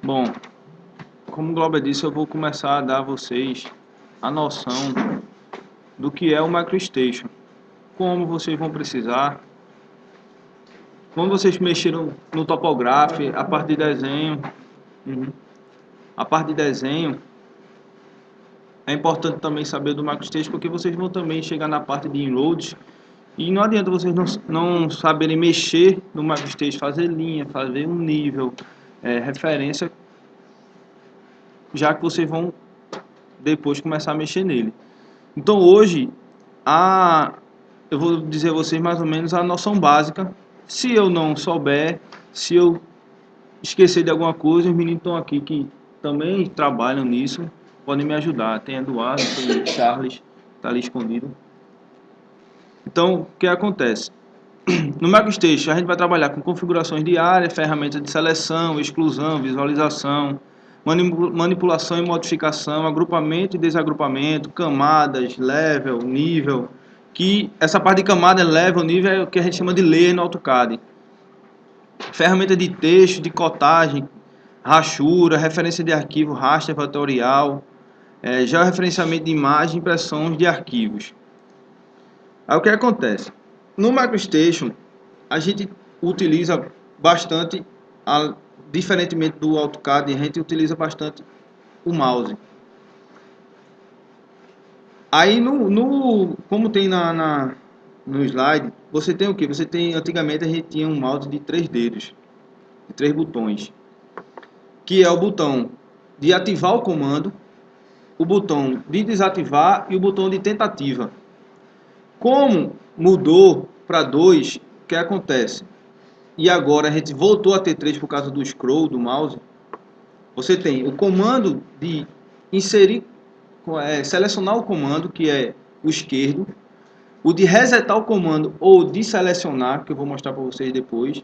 Bom, como o Glauber disse, eu vou começar a dar a vocês a noção do que é o MicroStation, como vocês vão precisar, quando vocês mexeram no Topograph, a parte de desenho, a parte de desenho, é importante também saber do MicroStation, porque vocês vão também chegar na parte de inroads, e não adianta vocês não saberem mexer no MicroStation, fazer linha, fazer um nível, referência, já que vocês vão depois começar a mexer nele. Então hoje, eu vou dizer a vocês mais ou menos a noção básica. Se eu não souber, se eu esquecer de alguma coisa, os meninos estão aqui que também trabalham nisso, podem me ajudar. Tem Eduardo, tem Charles, está ali escondido. Então, o que acontece? No MicroStation, a gente vai trabalhar com configurações de área, ferramentas de seleção, exclusão, visualização, manipulação e modificação, agrupamento e desagrupamento, camadas, level, nível, que essa parte de camada, level, nível é o que a gente chama de layer no AutoCAD. Ferramenta de texto, de cotagem, rachura, referência de arquivo, raster vetorial, georreferenciamento de imagem, impressões de arquivos. Aí o que acontece? No MicroStation, a gente utiliza bastante, diferentemente do AutoCAD, a gente utiliza bastante o mouse. Aí, como tem no slide, você tem o que? Você tem, antigamente a gente tinha um mouse de 3 dedos, de 3 botões, que é o botão de ativar o comando, o botão de desativar e o botão de tentativa. Como mudou para 2, o que acontece? E agora a gente voltou a ter 3 por causa do scroll do mouse. Você tem o comando de inserir, selecionar o comando, que é o esquerdo, o de resetar o comando ou de selecionar, que eu vou mostrar para vocês depois,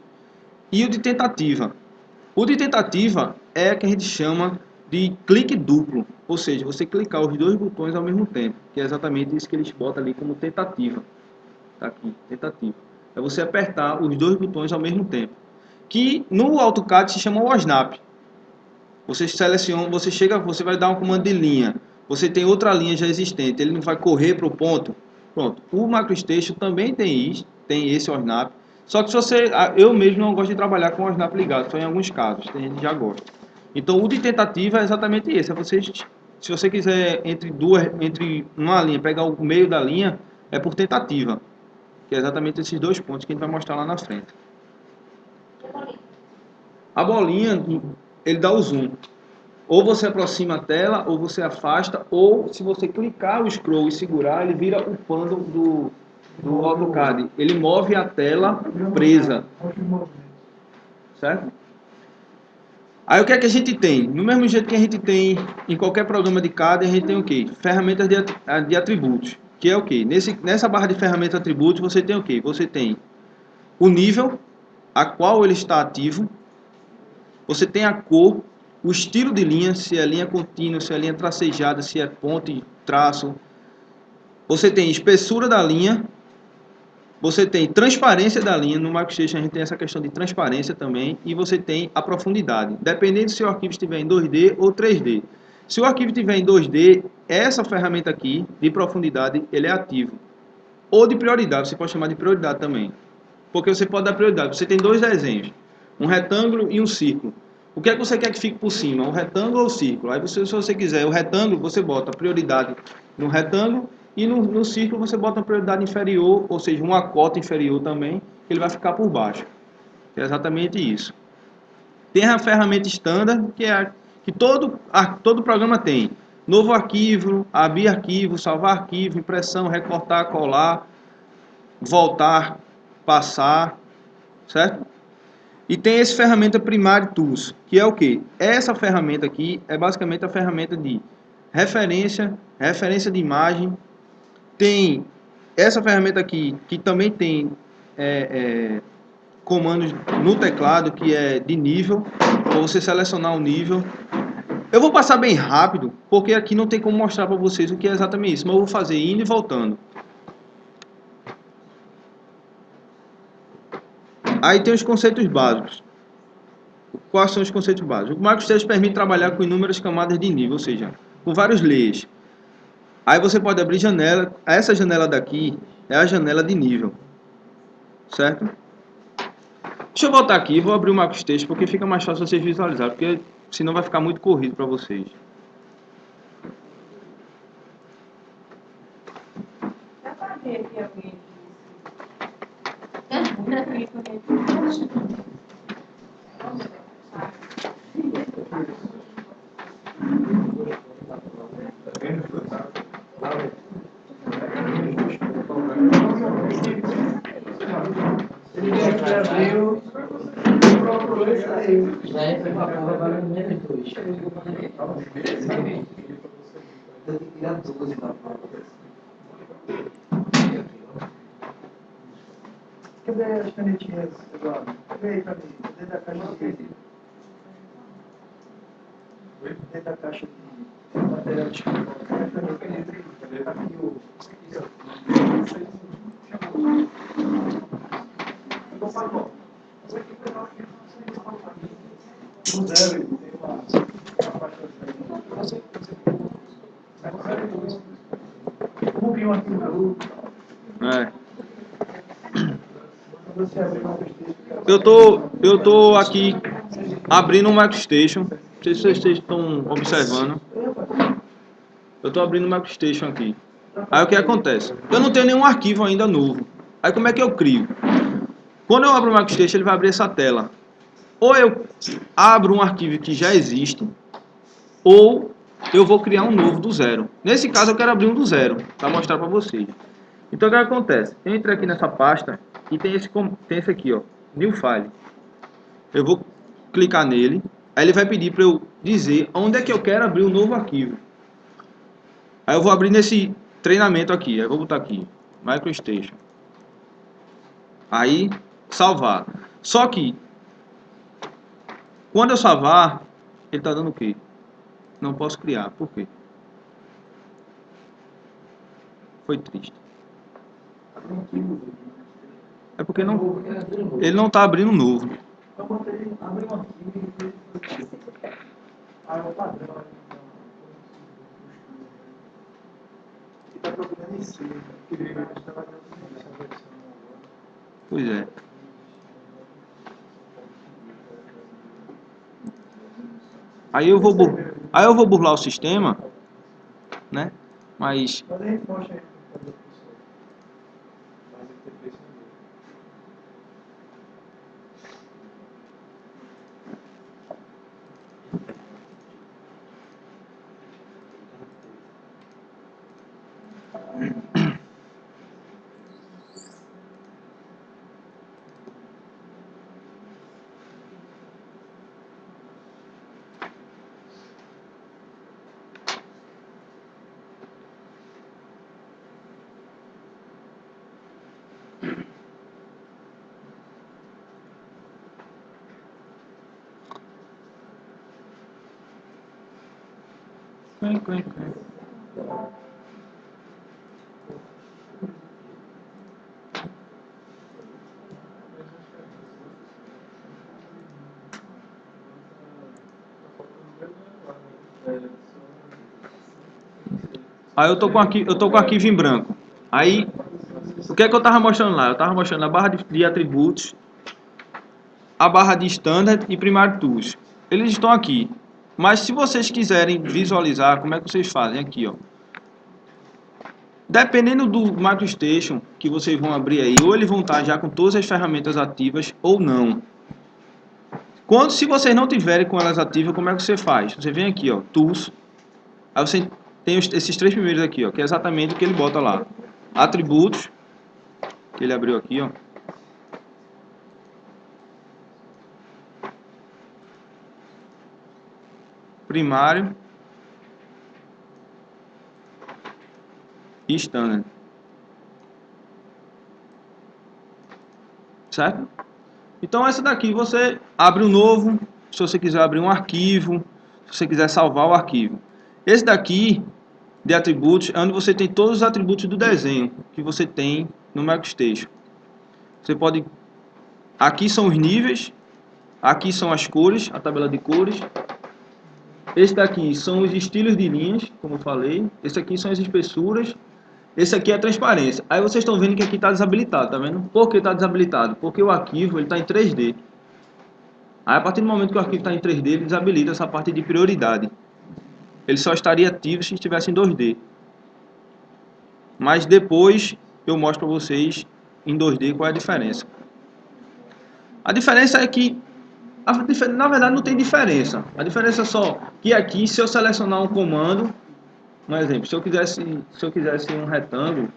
e o de tentativa. O de tentativa é o que a gente chama de clique duplo, ou seja, você clicar os 2 botões ao mesmo tempo, que é exatamente isso que eles botam ali como tentativa. Tá aqui, tentativa. É você apertar os 2 botões ao mesmo tempo, que no AutoCAD se chama o snap. Você seleciona, você vai dar um comando de linha, você tem outra linha já existente, ele não vai correr para o ponto. Pronto, o MicroStation também tem isso, tem esse snap. Só que se você, eu mesmo não gosto de trabalhar com o snap ligado, só em alguns casos, tem gente que já gosta. Então o de tentativa é exatamente esse, se você quiser entre uma linha, pegar o meio da linha, é por tentativa, que é exatamente esses 2 pontos que a gente vai mostrar lá na frente. A bolinha, ele dá o zoom. Ou você aproxima a tela, ou você afasta, ou se você clicar o scroll e segurar, ele vira o pano do AutoCAD. Ele move a tela presa. Certo? Aí o que é que a gente tem? No mesmo jeito que a gente tem em qualquer programa de CAD, a gente tem o quê? Ferramentas de atributos. Que é o quê? Nessa barra de ferramentas de atributos, você tem o quê? Você tem o nível a qual ele está ativo. Você tem a cor, o estilo de linha, se é linha contínua, se é linha tracejada, se é ponte, traço. Você tem espessura da linha. Você tem transparência da linha. No MicroStation a gente tem essa questão de transparência também. E você tem a profundidade. Dependendo se o arquivo estiver em 2D ou 3D. Se o arquivo estiver em 2D, essa ferramenta aqui, de profundidade, ele é ativo. Ou de prioridade, você pode chamar de prioridade também. Porque você pode dar prioridade. Você tem 2 desenhos. Um retângulo e um círculo. O que é que você quer que fique por cima? O retângulo ou o círculo? Aí se você quiser o retângulo, você bota a prioridade no retângulo e no círculo você bota a prioridade inferior, ou seja, uma cota inferior também, que ele vai ficar por baixo. É exatamente isso. Tem a ferramenta standard, que todo programa tem. Novo arquivo, abrir arquivo, salvar arquivo, impressão, recortar, colar, voltar, passar, certo? E tem esse ferramenta Primary Tools, que é o que? Essa ferramenta aqui é basicamente a ferramenta de referência de imagem. Tem essa ferramenta aqui, que também tem comandos no teclado, que é de nível, para você selecionar o nível. Eu vou passar bem rápido, porque aqui não tem como mostrar para vocês o que é exatamente isso, mas eu vou fazer indo e voltando. Aí tem os conceitos básicos. quais são os conceitos básicos? O MicroStation permite trabalhar com inúmeras camadas de nível, ou seja, com vários layers. Aí você pode abrir janela. Essa janela daqui é a janela de nível, certo? Deixa eu voltar aqui, vou abrir o MicroStation porque fica mais fácil vocês visualizarem, porque senão vai ficar muito corrido para vocês. Cadê as canetinhas, Eduardo? Cadê aí pra mim? Dentro da caixa de... Dentro da caixa de material de escritório. Aqui o... O zero, tem uma faixa de... Cubinho aqui no... Eu tô aqui abrindo o MicroStation. Não sei se vocês estão observando. Eu tô abrindo o MicroStation aqui. Aí o que acontece? Eu não tenho nenhum arquivo ainda novo. Aí como é que eu crio? Quando eu abro o MicroStation, ele vai abrir essa tela. Ou eu abro um arquivo que já existe, ou eu vou criar um novo do zero. Nesse caso eu quero abrir um do zero, para mostrar para vocês. Então o que acontece? Eu entrei aqui nessa pasta e tem esse aqui, ó, New File. Eu vou clicar nele, aí ele vai pedir para eu dizer onde é que eu quero abrir um novo arquivo. Aí eu vou abrir nesse treinamento aqui, aí eu vou botar aqui, MicroStation. Aí, salvar. Só que, quando eu salvar, ele está dando o quê? Não posso criar. Por quê? Foi triste. É porque não, ele não está abrindo novo. Eu botei, abri um arquivo e... Ah, é o padrão. E tá procurando em si, que veio mais trabalhando nessa versão agora. Pois é. Aí eu vou burlar o sistema, né? Mas Mas a gente mostra aí no computador pessoal. Mas ele tem feito isso. aí eu tô com arquivo em branco. Aí o que é que eu tava mostrando lá? Eu tava mostrando a barra de atributos, a barra de Standard e Primary Tools. Eles estão aqui. Mas se vocês quiserem visualizar, como é que vocês fazem? Aqui, ó. Dependendo do MicroStation que vocês vão abrir aí, ou eles vão estar já com todas as ferramentas ativas ou não. Se vocês não tiverem com elas ativas, como é que você faz? Você vem aqui, ó, Tools. Aí você tem esses três primeiros aqui, ó, que é exatamente o que ele bota lá. Atributos, que ele abriu aqui, ó. Primário e Standard. Certo? Então essa daqui você abre um novo, se você quiser abrir um arquivo, se você quiser salvar o arquivo. Esse daqui de atributos é onde você tem todos os atributos do desenho que você tem no MicroStation. Você pode... Aqui são os níveis, Aqui são as cores, a tabela de cores. Esse daqui são os estilos de linhas, como eu falei. Esse aqui são as espessuras. Esse aqui é a transparência. Aí vocês estão vendo que aqui está desabilitado, tá vendo? Por que está desabilitado? Porque o arquivo está em 3D. Aí a partir do momento que o arquivo está em 3D, ele desabilita essa parte de prioridade. Ele só estaria ativo se estivesse em 2D. Mas depois eu mostro para vocês em 2D qual é a diferença. A diferença é que, na verdade, não tem diferença. A diferença é só que aqui, se eu selecionar um comando, um exemplo, se eu quisesse um retângulo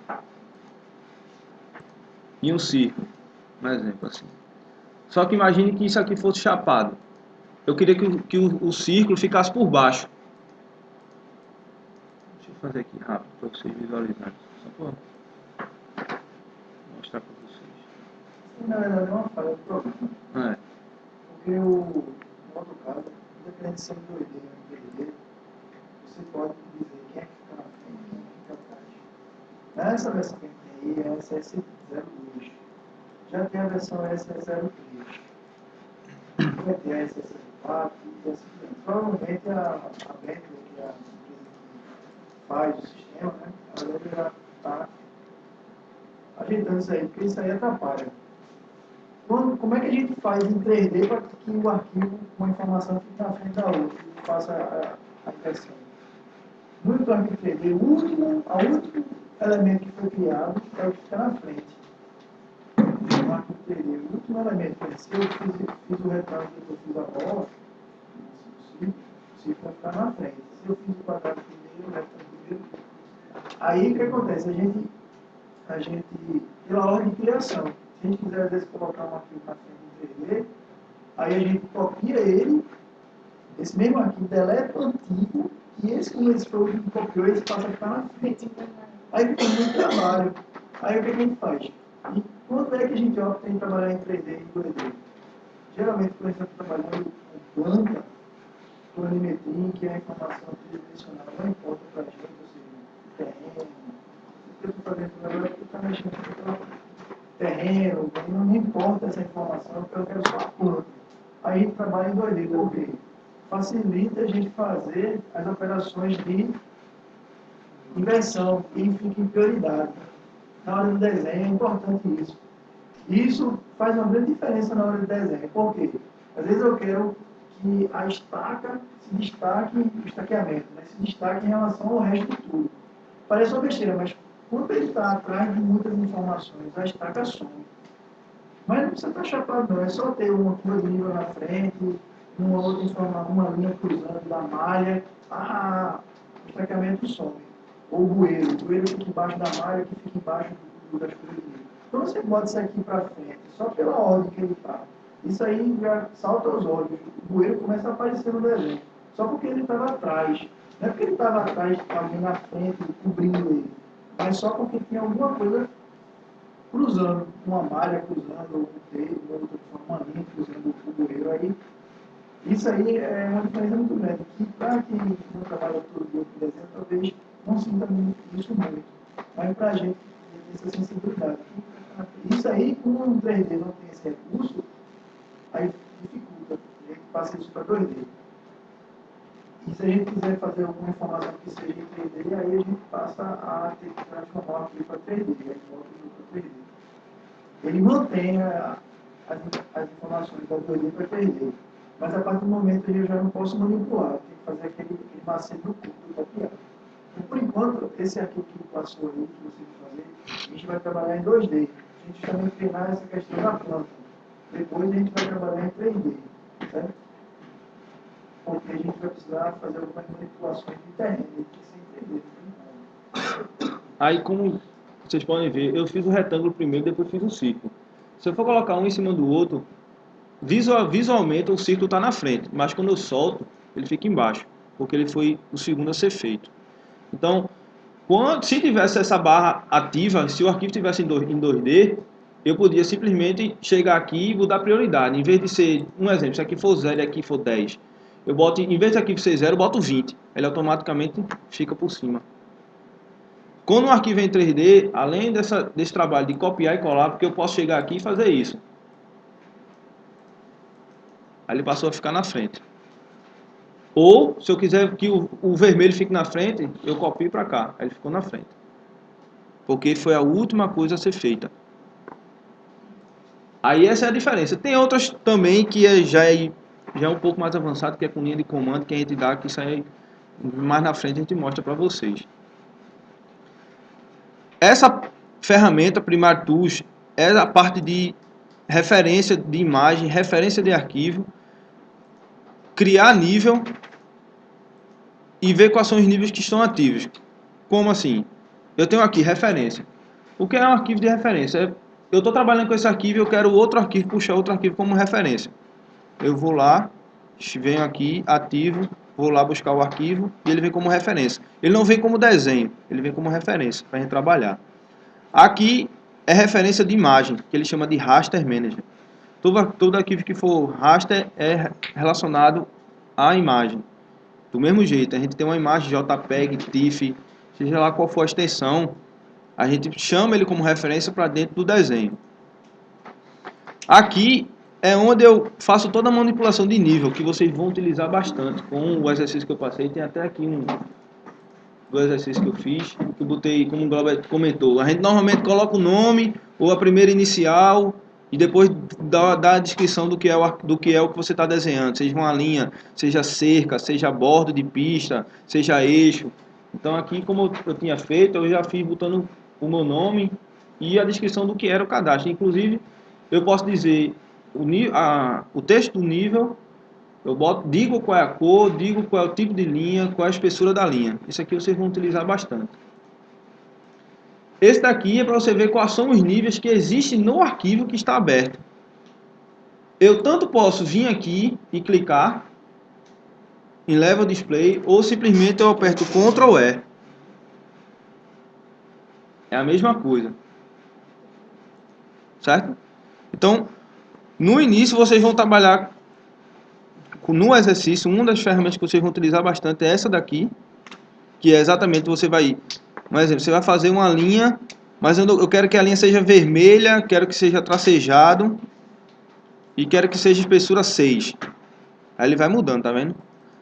e um círculo, um exemplo assim. Só que imagine que isso aqui fosse chapado. Eu queria que o círculo ficasse por baixo. Deixa eu fazer aqui rápido para vocês visualizarem. Só para mostrar para vocês. Na verdade, é uma falha do programa. É. Porque no outro caso, independente de ser em 2D ou em 3D, você pode dizer quem é que fica na frente e quem é que fica atrás. Nessa versão que a gente tem aí é a SS02. Já tem a versão SS03. Vai ter a SS04 e assim por diante. Provavelmente a Bentley, que é a empresa que faz o sistema, né, ela deve já estar ajeitando isso aí, porque isso aí atrapalha. Como é que a gente faz em 3D para que o arquivo com a informação fique na frente da outra e faça a impressão? No arquivo 3D, o último elemento que foi criado é o que fica na frente. No arquivo 3D, o último elemento que apareceu, eu fiz o retângulo que eu fiz a bola, o círculo vai ficar na frente. Se eu fiz o quadrado primeiro, o retângulo primeiro, aí o que acontece? A gente, pela ordem de criação, se a gente quiser às vezes colocar um arquivo na frente em 3D, aí a gente copia ele, esse mesmo arquivo deleta o antigo, e esse, como esse foi o que copiou, esse passa a ficar na frente. Aí fica muito trabalho. Aí o que a gente faz? E quando é que a gente opta em trabalhar em 3D e em 2D? Geralmente, quando a gente está trabalhando com planta, planimetria, que é a informação tridimensional, não importa para a gente, ou seja, terreno, eu estou fazendo agora que está mexendo com terreno, não importa essa informação, porque eu quero só a planta. Aí a gente trabalha em 2D, porque facilita a gente fazer as operações de inversão, que fica em prioridade. Na hora do desenho é importante isso. Isso faz uma grande diferença na hora do desenho. Por quê? Às vezes eu quero que a estaca se destaque, o estaqueamento, né? Se destaque em relação ao resto de tudo. Parece uma besteira, mas quando ele está atrás de muitas informações, a estaca some. Mas não precisa estar chapado, não. É só ter uma curva de nível na frente, uma outra informação, uma linha cruzando da malha, o estaqueamento some. Ou o bueiro fica embaixo da malha, que fica embaixo das curvas de nível. Quando você bota isso aqui para frente, só pela ordem que ele está, isso aí já salta aos olhos. O bueiro começa a aparecer no desenho. Só porque ele estava atrás. Não é porque ele estava atrás, alguém na frente, cobrindo ele. Mas só porque tinha alguma coisa cruzando, uma malha cruzando, uma linha cruzando o bueiro. Aí, isso aí é uma diferença muito grande. Que para quem não trabalha todo dia, por exemplo, talvez não sinta isso muito. Mas para a gente tem essa sensibilidade. Isso aí, como o 3D não tem esse recurso, aí dificulta. A gente passa isso para 2D. E se a gente quiser fazer alguma informação que seja em 3D, aí a gente passa a ter que transformar aquilo para 3D. Aí volta para 3D. Ele mantém as informações da 2D para 3D. Mas a partir do momento eu já não posso manipular. Eu tenho que fazer aquele macete do copiar. Então, por enquanto, esse arquivo que passou aí, que você vai fazer, a gente vai trabalhar em 2D. A gente também treinar essa questão da planta. Depois a gente vai trabalhar em 3D. Certo? Porque a gente vai precisar fazer algumas manipulações de terreno. Tem que ser em 3D. Aí, como vocês podem ver, eu fiz o retângulo primeiro, depois fiz o círculo. Se eu for colocar um em cima do outro, visualmente o círculo está na frente, mas quando eu solto, ele fica embaixo, porque ele foi o segundo a ser feito. Então, se tivesse essa barra ativa, se o arquivo estivesse em 2D, eu podia simplesmente chegar aqui e mudar prioridade. Em vez de ser, um exemplo, se aqui for 0 e aqui for 10, eu boto, em vez de aqui ser 0, eu boto 20. Ele automaticamente fica por cima. Quando o arquivo é em 3D, além desse trabalho de copiar e colar, porque eu posso chegar aqui e fazer isso. Aí ele passou a ficar na frente. Ou, se eu quiser que o vermelho fique na frente, eu copio para cá. Aí ele ficou na frente. Porque foi a última coisa a ser feita. Aí essa é a diferença. Tem outras também que já é um pouco mais avançado, que é com linha de comando, que a gente dá, que isso aí mais na frente a gente mostra para vocês. Essa ferramenta Primário Tools é a parte de referência de imagem, referência de arquivo, criar nível e ver quais são os níveis que estão ativos. Como assim? Eu tenho aqui referência. O que é um arquivo de referência? Eu estou trabalhando com esse arquivo e eu quero outro arquivo, puxar outro arquivo como referência. Eu vou lá, venho aqui, ativo, vou lá buscar o arquivo e ele vem como referência. Ele não vem como desenho, ele vem como referência para a gente trabalhar. Aqui é referência de imagem, que ele chama de Raster Manager. Todo arquivo que for raster é relacionado à imagem. Do mesmo jeito, a gente tem uma imagem JPEG, TIFF, seja lá qual for a extensão, a gente chama ele como referência para dentro do desenho. Aqui é onde eu faço toda a manipulação de nível, que vocês vão utilizar bastante. Com o exercício que eu passei, tem até aqui do exercício que eu fiz, que eu botei, como o Glauber comentou. A gente normalmente coloca o nome, ou a primeira inicial, e depois dá a descrição do que é o que você está desenhando. Seja uma linha, seja cerca, seja bordo de pista, seja eixo. Então aqui, como eu tinha feito, eu já fiz botando o meu nome e a descrição do que era o cadastro. Inclusive, eu posso dizer o texto do nível, digo qual é a cor, digo qual é o tipo de linha, qual é a espessura da linha. Isso aqui vocês vão utilizar bastante. Esse daqui é para você ver quais são os níveis que existem no arquivo que está aberto. Eu tanto posso vir aqui e clicar em Level Display, ou simplesmente eu aperto Ctrl E. É a mesma coisa. Certo? Então, no início vocês vão trabalhar no exercício, uma das ferramentas que vocês vão utilizar bastante é essa daqui, que é exatamente, você vai, por exemplo, você vai fazer uma linha, mas eu quero que a linha seja vermelha, quero que seja tracejado e quero que seja espessura 6. Aí ele vai mudando, tá vendo?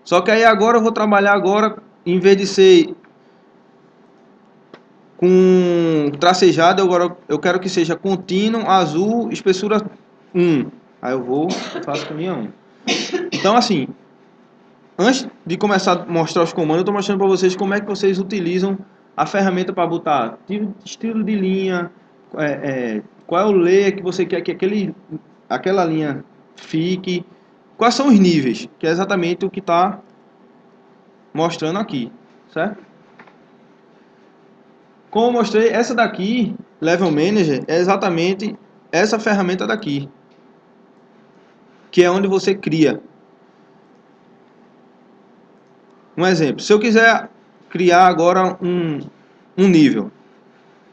Só que aí agora eu vou trabalhar agora, em vez de ser com tracejado, agora eu quero que seja contínuo, azul, espessura 1. Aí eu faço com linha 1. Então assim, antes de começar a mostrar os comandos, eu estou mostrando para vocês como é que vocês utilizam a ferramenta para botar estilo de linha, qual é o layer que você quer que aquela linha fique, quais são os níveis, que é exatamente o que está mostrando aqui, certo? Como eu mostrei, essa daqui, Level Manager, é exatamente essa ferramenta daqui, que é onde você cria. Um exemplo, se eu quiser criar agora um nível,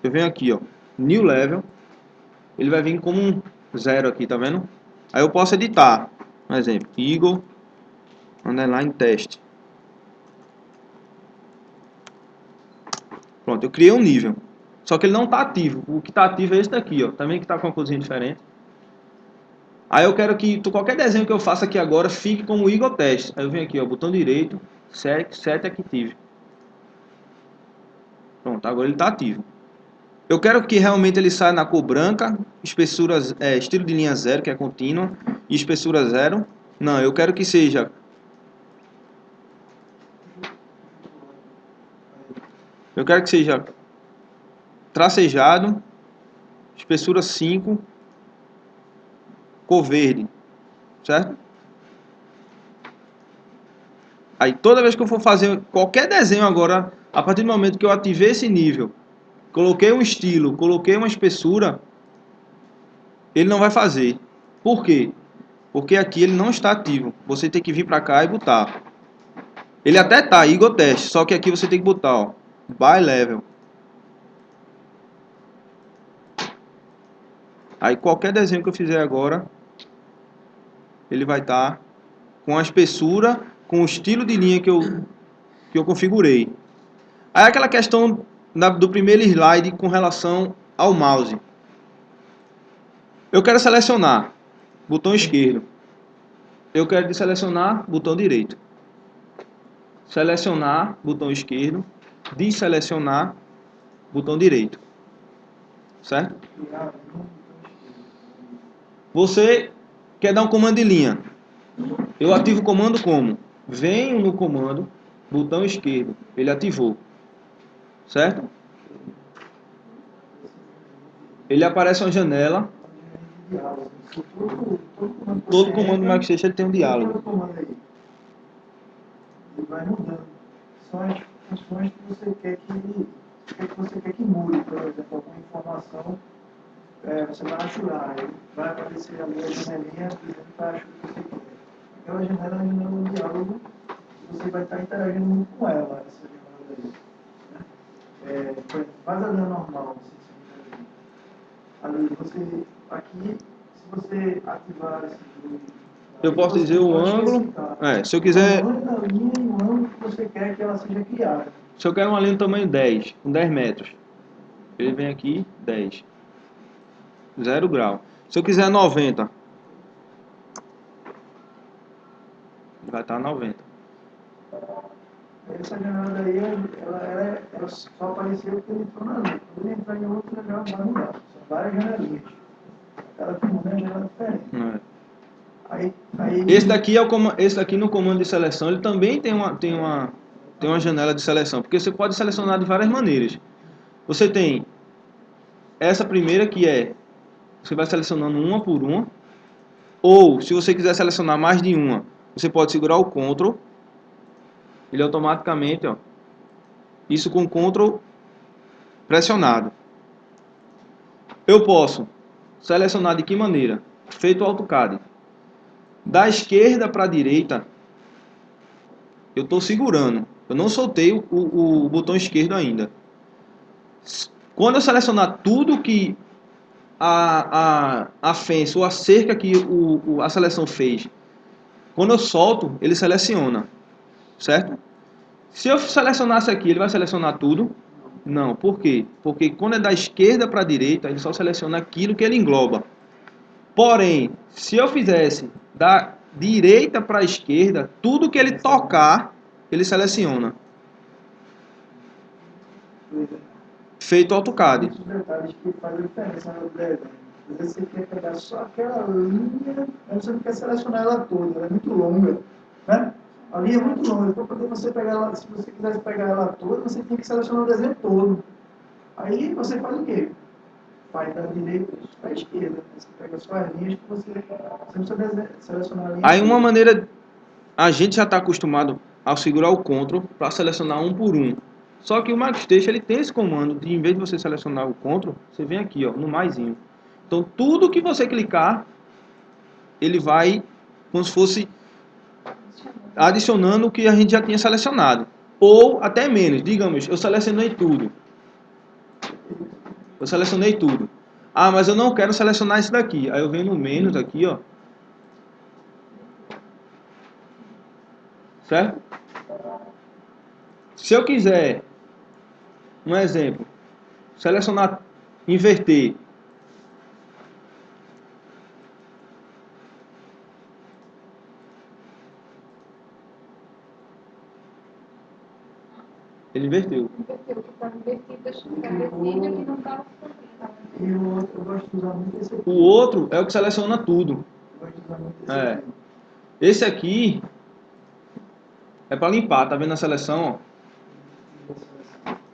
eu venho aqui, ó, New Level, ele vai vir como um 0 aqui, tá vendo? Aí eu posso editar, um exemplo, Eagle underline test. Pronto, eu criei um nível, só que ele não está ativo. O que está ativo é esse daqui, ó, também que está com uma coisinha diferente. Aí eu quero que qualquer desenho que eu faça aqui agora fique como Eagle test. Aí eu venho aqui, ó, botão direito, set active. Pronto, agora ele está ativo. Eu quero que realmente ele saia na cor branca, espessura, estilo de linha 0, que é contínua, e espessura 0. Não, eu quero que seja... Eu quero que seja tracejado, espessura 5, cor verde, certo? Aí toda vez que eu for fazer qualquer desenho agora, a partir do momento que eu ativei esse nível, coloquei um estilo, coloquei uma espessura, ele não vai fazer. Por quê? Porque aqui ele não está ativo. Você tem que vir para cá e botar. Ele até tá, Eagle Test, só que aqui você tem que botar, ó, By Level. Aí qualquer desenho que eu fizer agora, ele vai estar com a espessura, com o estilo de linha que eu configurei. Aí aquela questão do primeiro slide com relação ao mouse. Eu quero selecionar, botão esquerdo. Eu quero desselecionar, botão direito. Selecionar, botão esquerdo. Desselecionar, botão direito. Certo? Você quer dar um comando de linha. Eu ativo o comando como? Venho no comando, botão esquerdo. Ele ativou. Certo? Ele aparece uma janela. Todo comando do MicroStation ele tem um diálogo. Ele vai mudando. São as funções que você quer que mude, por exemplo, alguma informação, você vai achurar, aí vai aparecer ali a janelinha dizendo para achar o que você quer. Aquela janela é a janela do diálogo, você vai estar interagindo muito com ela, essa janela daí. Né? Por exemplo, faz a linha normal, ali você, aqui, se você ativar esse jogo, Eu posso dizer o ângulo. Se eu quiser. O ângulo que você quer que ela seja criada. Se eu quero uma linha de tamanho 10, com 10 metros, ele vem aqui 10. 0 grau. Se eu quiser 90, vai estar 90. Essa janela daí, ela só apareceu porque ele entrou na linha. Quando ele entrar em outro, ela vai mudar. São várias janelinhas. Cada comando é uma janela diferente. Esse daqui no comando de seleção, ele também tem uma janela de seleção, porque você pode selecionar de várias maneiras. Você tem essa primeira que você vai selecionando uma por uma, ou se você quiser selecionar mais de uma, você pode segurar o Ctrl, ele automaticamente, isso com o Ctrl pressionado. Eu posso selecionar de que maneira? Feito o AutoCAD. Da esquerda para a direita, eu estou segurando. Eu não soltei o botão esquerdo ainda. Quando eu selecionar tudo que a fence ou a cerca que a seleção fez, quando eu solto, ele seleciona. Certo? Se eu selecionasse aqui, ele vai selecionar tudo? Não. Por quê? Porque quando é da esquerda para a direita, ele só seleciona aquilo que ele engloba. Porém, se eu fizesse da direita para a esquerda, tudo que ele tocar, ele seleciona. Feito AutoCAD. Muitos detalhes que fazem diferença no desenho. Às vezes você quer pegar só aquela linha, mas você não quer selecionar ela toda, ela é muito longa. Né? A linha é muito longa, para poder você pegar ela, se você quisesse pegar ela toda, você tem que selecionar o desenho todo. Aí você faz o quê? Faz da direita para a esquerda. Você pega só as linhas que você não precisa selecionar a linha. Aí uma maneira, a gente já está acostumado a segurar o Ctrl para selecionar um por um. Só que o MicroStation ele tem esse comando de, em vez de você selecionar o Ctrl, você vem aqui, no maisinho. Então tudo que você clicar, ele vai como se fosse adicionando o que a gente já tinha selecionado. Ou até menos, digamos, eu selecionei tudo. Eu selecionei tudo. Ah, mas eu não quero selecionar isso daqui. Aí eu venho no menos aqui, Certo? Se eu quiser, um exemplo, selecionar, inverter. Ele inverteu. Inverteu, que estava invertido, deixa eu ver, que não estava E o outro, eu gosto de usar muito esse aqui. O outro é o que seleciona tudo. Eu gosto de usar muito esse aqui. Esse aqui é para limpar, tá vendo a seleção?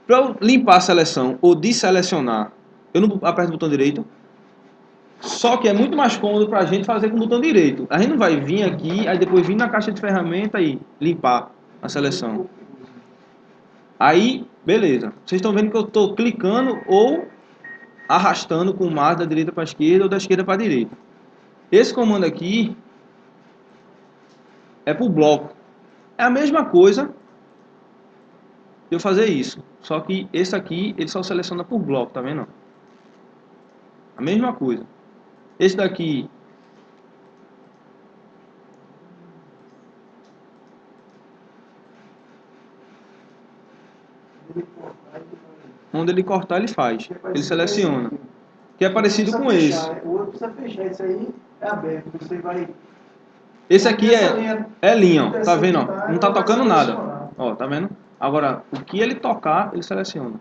Para eu limpar a seleção ou desselecionar, eu não aperto o botão direito. Só que é muito mais cômodo para a gente fazer com o botão direito. A gente não vai vir aqui, aí depois vir na caixa de ferramenta e limpar a seleção. Aí, beleza. Vocês estão vendo que eu estou clicando ou arrastando com o mouse da direita para a esquerda ou da esquerda para a direita. Esse comando aqui é para o bloco. É a mesma coisa de eu fazer isso. Só que esse aqui, ele só seleciona por bloco, tá vendo? A mesma coisa. Esse daqui onde ele cortar, ele faz. Ele seleciona. Que é parecido com esse. O outro precisa fechar. Isso aí é aberto. Você vai Esse aqui Essa linha é linha, ó. Tá dessa vendo, ó? aqui, Não tá ela vai tocando nada. selecionar. Ó, tá vendo? Agora, o que ele tocar, ele seleciona.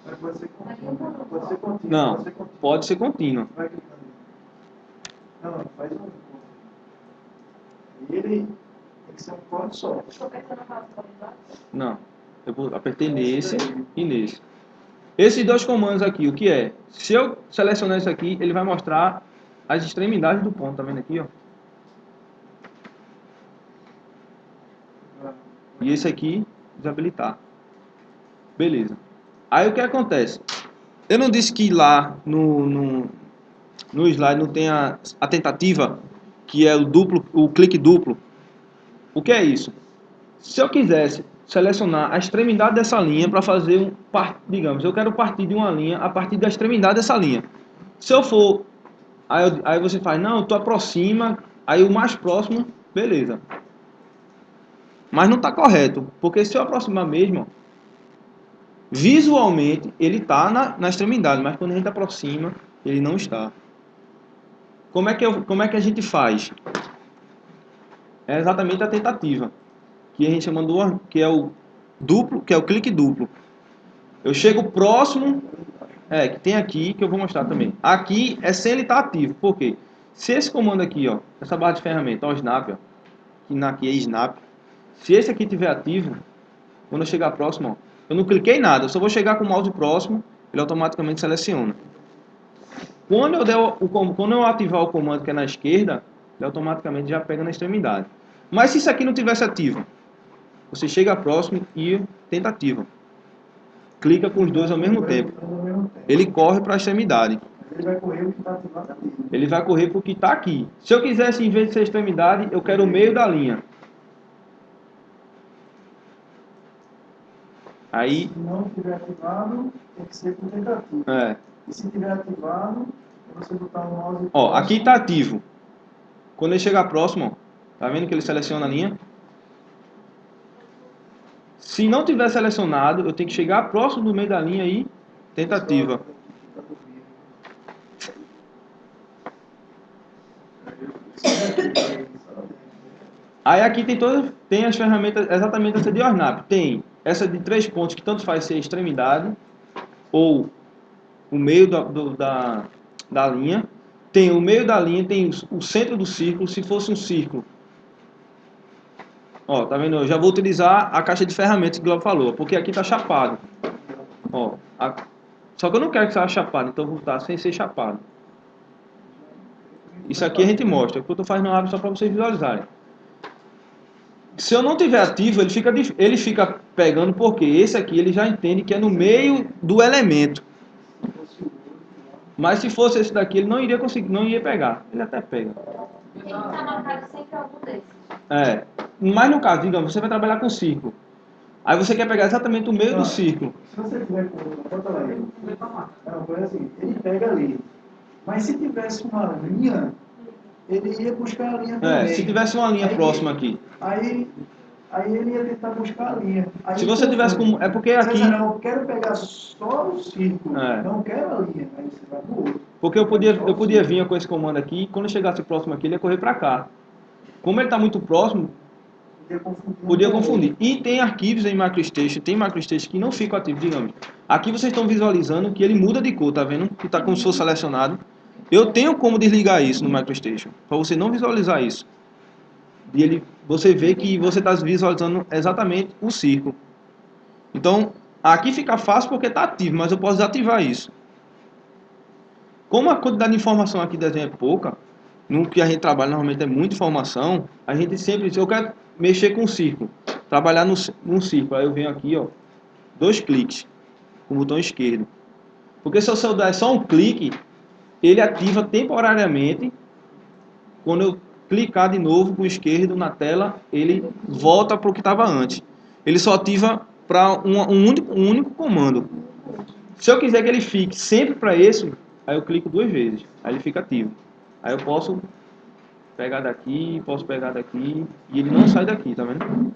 Mas pode ser contínuo. Pode ser contínuo. Não, Pode ser contínuo. pode ser contínuo. Vai clicando. Não, faz um. Ele tem que ser um corte só. Estou apertando a pausa para lembrar. Não. Apertei nesse e nesse. Esses dois comandos aqui, o que é? Se eu selecionar isso aqui, ele vai mostrar as extremidades do ponto, tá vendo aqui, ó? E esse aqui, desabilitar. Beleza. Aí o que acontece? Eu não disse que lá no slide não tem a tentativa, que é o clique duplo. O que é isso? Se eu quisesse selecionar a extremidade dessa linha para fazer digamos, eu quero partir de uma linha a partir da extremidade dessa linha. Se eu for, aí você faz, não, tu aproxima, aí o mais próximo, beleza. Mas não está correto, porque se eu aproximar mesmo, visualmente ele está na extremidade, mas quando a gente aproxima, ele não está. Como é que a gente faz? É exatamente a tentativa, que a gente chama que é o duplo, que é o clique duplo. Eu chego próximo, que tem aqui, que eu vou mostrar também. Aqui é sem ele estar ativo, por quê? Se esse comando aqui, ó, essa barra de ferramenta, ó, snap, ó, que aqui é snap, se esse aqui estiver ativo, quando eu chegar próximo, ó, eu não cliquei nada, eu só vou chegar com o mouse próximo, ele automaticamente seleciona. Quando eu ativar o comando que é na esquerda, ele automaticamente já pega na extremidade. Mas se isso aqui não tivesse ativo, você chega próximo e tentativa. Clica com os dois ao mesmo tempo. Ele corre para a extremidade. Ele vai correr o que está ativado aqui. Ele vai correr para o que está aqui. Se eu quisesse, em vez de ser extremidade, eu quero o meio da linha. Aí, Se não estiver ativado, tem que ser com tentativa. E se estiver ativado, é você botar o mouse. Ó, aqui está ativo. Quando ele chegar próximo, ó, tá vendo que ele seleciona a linha? Se não tiver selecionado, eu tenho que chegar próximo do meio da linha e tentativa. Aí aqui tem as ferramentas exatamente essa de ORNAP. Tem essa de 3 pontos que tanto faz ser extremidade ou o meio da linha. Tem o meio da linha, tem o centro do círculo, se fosse um círculo. Ó, tá vendo? Eu já vou utilizar a caixa de ferramentas que o Glauco falou, porque aqui tá chapado. Ó, só que eu não quero que seja chapado, então eu vou botar sem ser chapado. Isso aqui a gente mostra, o que eu tô fazendo no abre só para vocês visualizarem. Se eu não tiver ativo, ele fica pegando, porque esse aqui ele já entende que é no meio do elemento. Mas se fosse esse daqui, ele não iria conseguir, não ia pegar. Ele até pega. Tem que estar marcado sempre algum desses. Mas no caso, digamos, você vai trabalhar com círculo. Aí você quer pegar exatamente o meio do círculo. Se você tiver com. Bota lá aí. Não, foi assim, ele pega ali. Mas se tivesse uma linha, ele ia buscar a linha também. Se tivesse uma linha próxima aqui. Aí ele ia tentar buscar a linha. Aí se você tivesse com. É porque aqui. Você não, eu quero pegar só o círculo, não quero a linha. Aí você vai pro outro. Porque eu podia vir com esse comando aqui, e quando eu chegasse próximo aqui, ele ia correr para cá. Como ele está muito próximo, podia confundir. E tem arquivos em MicroStation, tem MicroStation que não ficam ativos, digamos. Aqui vocês estão visualizando que ele muda de cor, tá vendo? Que está como se fosse selecionado. Eu tenho como desligar isso no MicroStation, para você não visualizar isso. E você vê que você está visualizando exatamente o círculo. Então, aqui fica fácil porque está ativo, mas eu posso desativar isso. Como a quantidade de informação aqui do desenho é pouca, no que a gente trabalha normalmente é muita informação, a gente sempre diz, eu quero mexer com o círculo, trabalhar num círculo, aí eu venho aqui, ó, 2 cliques com o botão esquerdo. Porque se eu der só um clique, ele ativa temporariamente. Quando eu clicar de novo com o esquerdo na tela, ele volta para o que estava antes. Ele só ativa para um único comando. Se eu quiser que ele fique sempre para esse, aí eu clico 2 vezes, aí ele fica ativo. Aí eu posso pegar daqui, posso pegar daqui, e ele não sai daqui, tá vendo?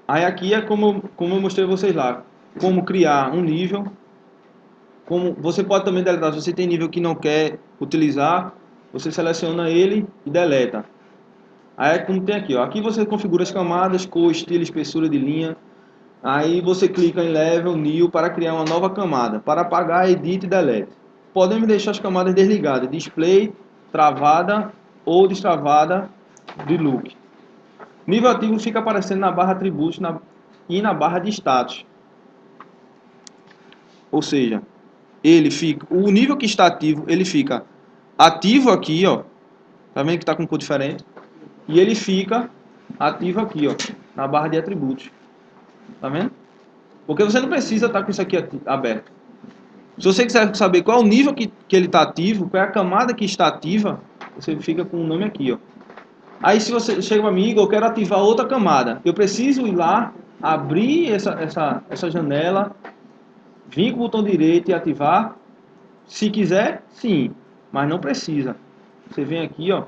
Aí aqui é como eu mostrei a vocês lá, como criar um nível, como você pode também deletar, se você tem nível que não quer utilizar, você seleciona ele e deleta. Aí é como tem aqui, ó, aqui você configura as camadas, cor, estilo, espessura de linha, aí você clica em Level, New para criar uma nova camada, para apagar, Edit e Delete. Podemos deixar as camadas desligadas, Display, travada ou destravada de Look. Nível ativo fica aparecendo na barra atributos e na barra de status. Ou seja, ele fica, o nível que está ativo, ele fica ativo aqui, ó. Tá vendo que está com cor diferente? E ele fica ativo aqui, ó, na barra de atributos. Tá vendo? Porque você não precisa estar com isso aqui aberto. Se você quiser saber qual é o nível que ele está ativo, qual é a camada que está ativa, você fica com o nome aqui, ó. Aí se você chega para mim, eu quero ativar outra camada, eu preciso ir lá, abrir essa janela, vir com o botão direito e ativar. Se quiser, sim, mas não precisa. Você vem aqui, ó.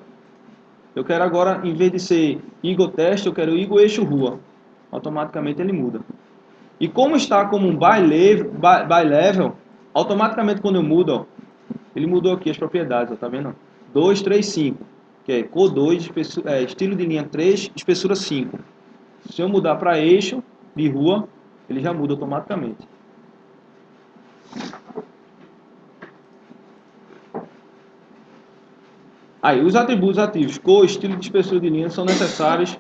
Eu quero agora, em vez de ser Eagle Test, eu quero Eagle Eixo Rua. Automaticamente ele muda. E como está como um by level, automaticamente quando eu mudo, ó, ele mudou aqui as propriedades, ó, tá vendo? 2, 3, 5, que é cor 2, estilo de linha 3, espessura 5. Se eu mudar para eixo de rua, ele já muda automaticamente. Aí, os atributos ativos, cor, estilo de espessura de linha são necessários,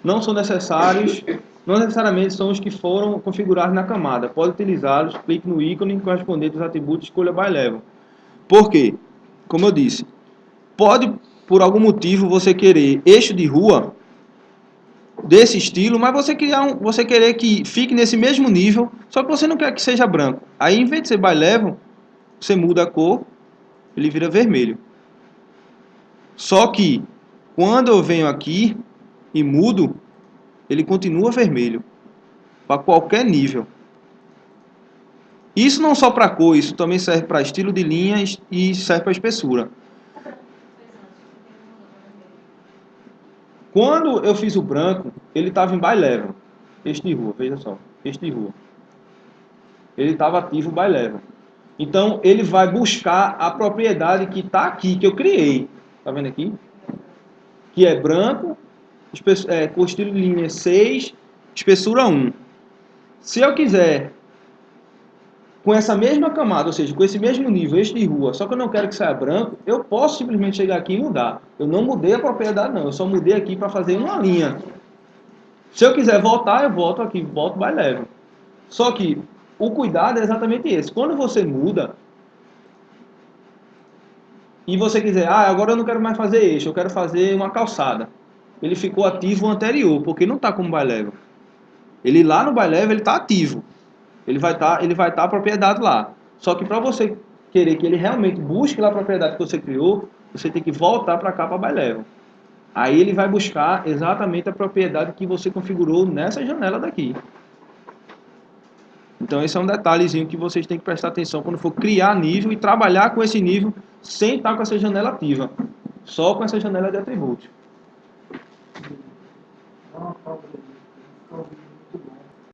não necessariamente são os que foram configurados na camada. Pode utilizá-los, clique no ícone correspondente aos atributos e escolha by level. Por quê? Como eu disse, pode, por algum motivo, você querer eixo de rua desse estilo, mas você querer que fique nesse mesmo nível, só que você não quer que seja branco. Aí, em vez de ser by level, você muda a cor, ele vira vermelho. Só que, quando eu venho aqui e mudo, ele continua vermelho, para qualquer nível. Isso não só para cor, isso também serve para estilo de linha e serve para espessura. Quando eu fiz o branco, ele estava em by level. Este de rua, veja só, este de rua. Ele estava ativo by level. Então, ele vai buscar a propriedade que está aqui, que eu criei. Está vendo aqui? Que é branco, com estilo de linha 6, espessura 1. Se eu quiser, com essa mesma camada, ou seja, com esse mesmo nível, este de rua, só que eu não quero que saia branco, eu posso simplesmente chegar aqui e mudar. Eu não mudei a propriedade não, eu só mudei aqui para fazer uma linha. Se eu quiser voltar, eu volto aqui, volto by level. Só que o cuidado é exatamente esse. Quando você muda e você quiser, agora eu não quero mais fazer eixo, eu quero fazer uma calçada. Ele ficou ativo o anterior, porque não está como by level. Ele lá no by level ele está ativo. Ele vai estar a propriedade lá. Só que para você querer que ele realmente busque lá a propriedade que você criou, você tem que voltar para cá para by level. Aí ele vai buscar exatamente a propriedade que você configurou nessa janela daqui. Então esse é um detalhezinho que vocês têm que prestar atenção quando for criar nível e trabalhar com esse nível sem estar com essa janela ativa. Só com essa janela de atributos.